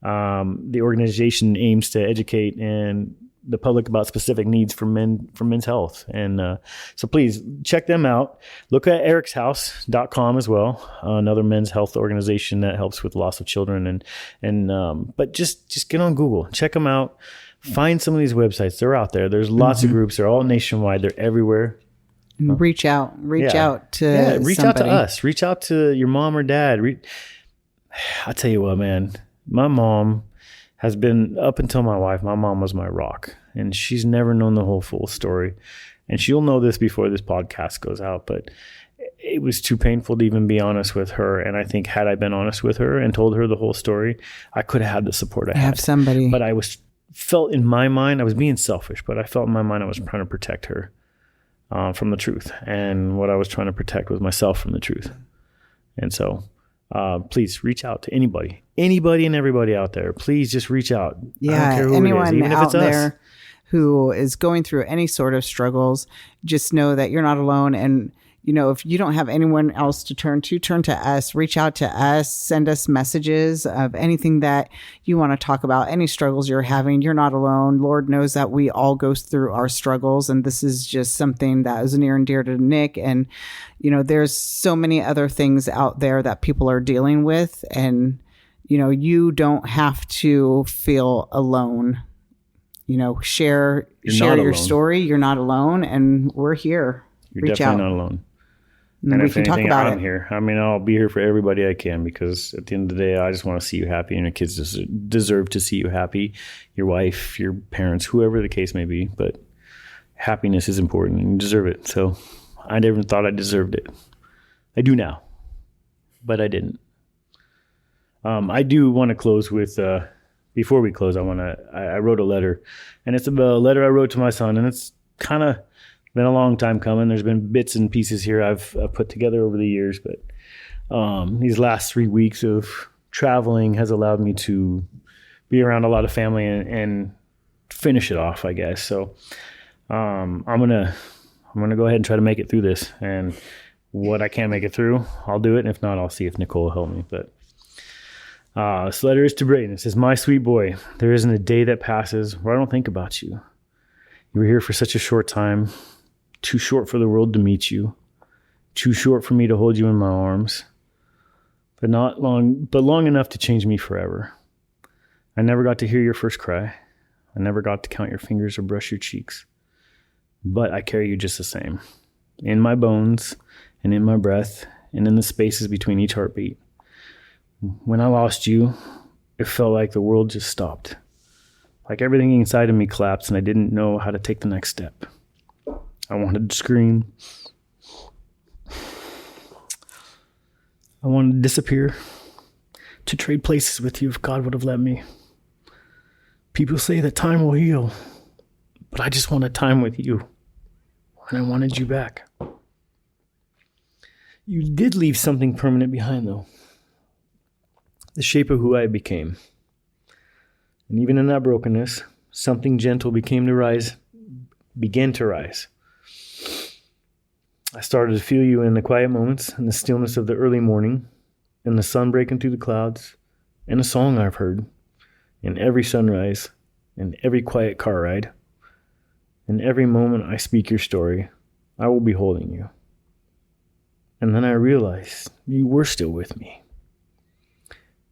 The organization aims to educate and the public about specific needs for men's health. And so please check them out. Look at ericshouse.com as well, another men's health organization that helps with loss of children. But just get on Google, check them out. Find some of these websites. They're out there. There's lots of groups. They're all nationwide. They're everywhere. Reach out to reach somebody. out to us. Reach out to your mom or dad. I'll tell you what, man. My mom has been, up until my wife, my mom was my rock. And she's never known the whole full story. And she'll know this before this podcast goes out. But it was too painful to even be honest with her. And I think had I been honest with her and told her the whole story, I could have had the support I had. Have somebody. But I felt in my mind, I was being selfish, but I felt in my mind I was trying to protect her from the truth. And what I was trying to protect was myself from the truth. And so please reach out to anybody and everybody out there. Please just reach out. Yeah, I don't care who anyone it is, even out if it's there us. Who is going through any sort of struggles, just know that you're not alone. And if you don't have anyone else to turn to us, reach out to us, send us messages of anything that you want to talk about, any struggles you're having. You're not alone. Lord knows that we all go through our struggles. And this is just something that is near and dear to Nick. And, there's so many other things out there that people are dealing with. And, you don't have to feel alone. Share your alone. story. You're not alone. And we're here. You're Reach definitely out. not alone. And we can talk about I'm it. here. I mean, I'll be here for everybody I can, because at the end of the day, I just want to see you happy, and your kids deserve to see you happy. Your wife, your parents, whoever the case may be. But happiness is important, and you deserve it. So I never thought I deserved it. I do now, but I didn't. I do want to close with. Before we close, I wrote a letter, and it's a letter I wrote to my son, and it's kind of been a long time coming. There's been bits and pieces here I've put together over the years, but these last 3 weeks of traveling has allowed me to be around a lot of family and finish it off, I guess. So I'm gonna go ahead and try to make it through this, and what I can't make it through, I'll do it, and if not, I'll see if Nicole will help me. But this letter is to Brayden. It says, "My sweet boy, there isn't a day that passes where I don't think about you. You were here for such a short time, too short for the world to meet you, too short for me to hold you in my arms, but long enough to change me forever. I never got to hear your first cry. I never got to count your fingers or brush your cheeks, but I carry you just the same, in my bones and in my breath and in the spaces between each heartbeat. When I lost you, it felt like the world just stopped. Like everything inside of me collapsed and I didn't know how to take the next step. I wanted to scream. I wanted to disappear, to trade places with you if God would have let me. People say that time will heal, but I just wanted time with you, and I wanted you back. You did leave something permanent behind, though. The shape of who I became. And even in that brokenness, something gentle began to rise. I started to feel you in the quiet moments, in the stillness of the early morning, in the sun breaking through the clouds, in a song I've heard, in every sunrise, in every quiet car ride. In every moment I speak your story, I will be holding you. And then I realized you were still with me.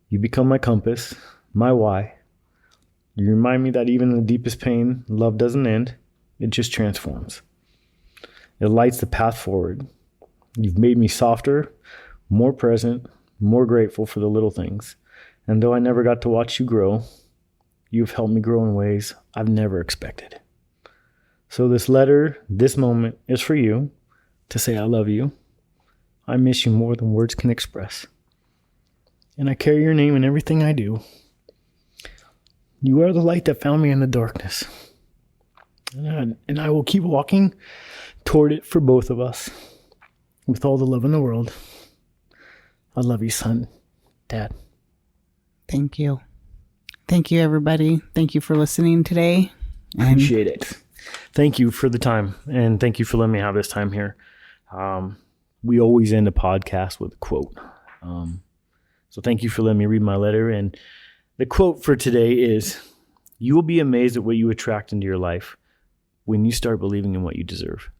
You become my compass, my why. You remind me that even in the deepest pain, love doesn't end, it just transforms. It lights the path forward. You've made me softer, more present, more grateful for the little things. And though I never got to watch you grow, you've helped me grow in ways I've never expected. So this letter, this moment, is for you to say I love you. I miss you more than words can express. And I carry your name in everything I do. You are the light that found me in the darkness. And I will keep walking toward it for both of us with all the love in the world. I love you, son, Dad. Thank you. Thank you, everybody. Thank you for listening today. Appreciate it. Thank you for the time, and thank you for letting me have this time here. We always end a podcast with a quote. So thank you for letting me read my letter. And the quote for today is, "You will be amazed at what you attract into your life when you start believing in what you deserve."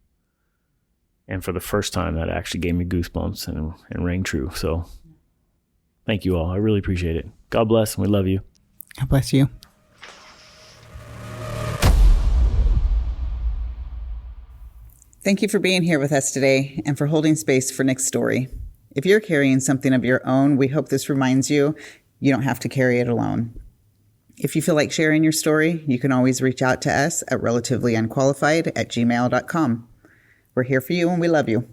And for the first time, that actually gave me goosebumps and rang true. So thank you all. I really appreciate it. God bless, and we love you. God bless you. Thank you for being here with us today and for holding space for Nick's story. If you're carrying something of your own, we hope this reminds you don't have to carry it alone. If you feel like sharing your story, you can always reach out to us at relativelyunqualified@gmail.com. We're here for you and we love you.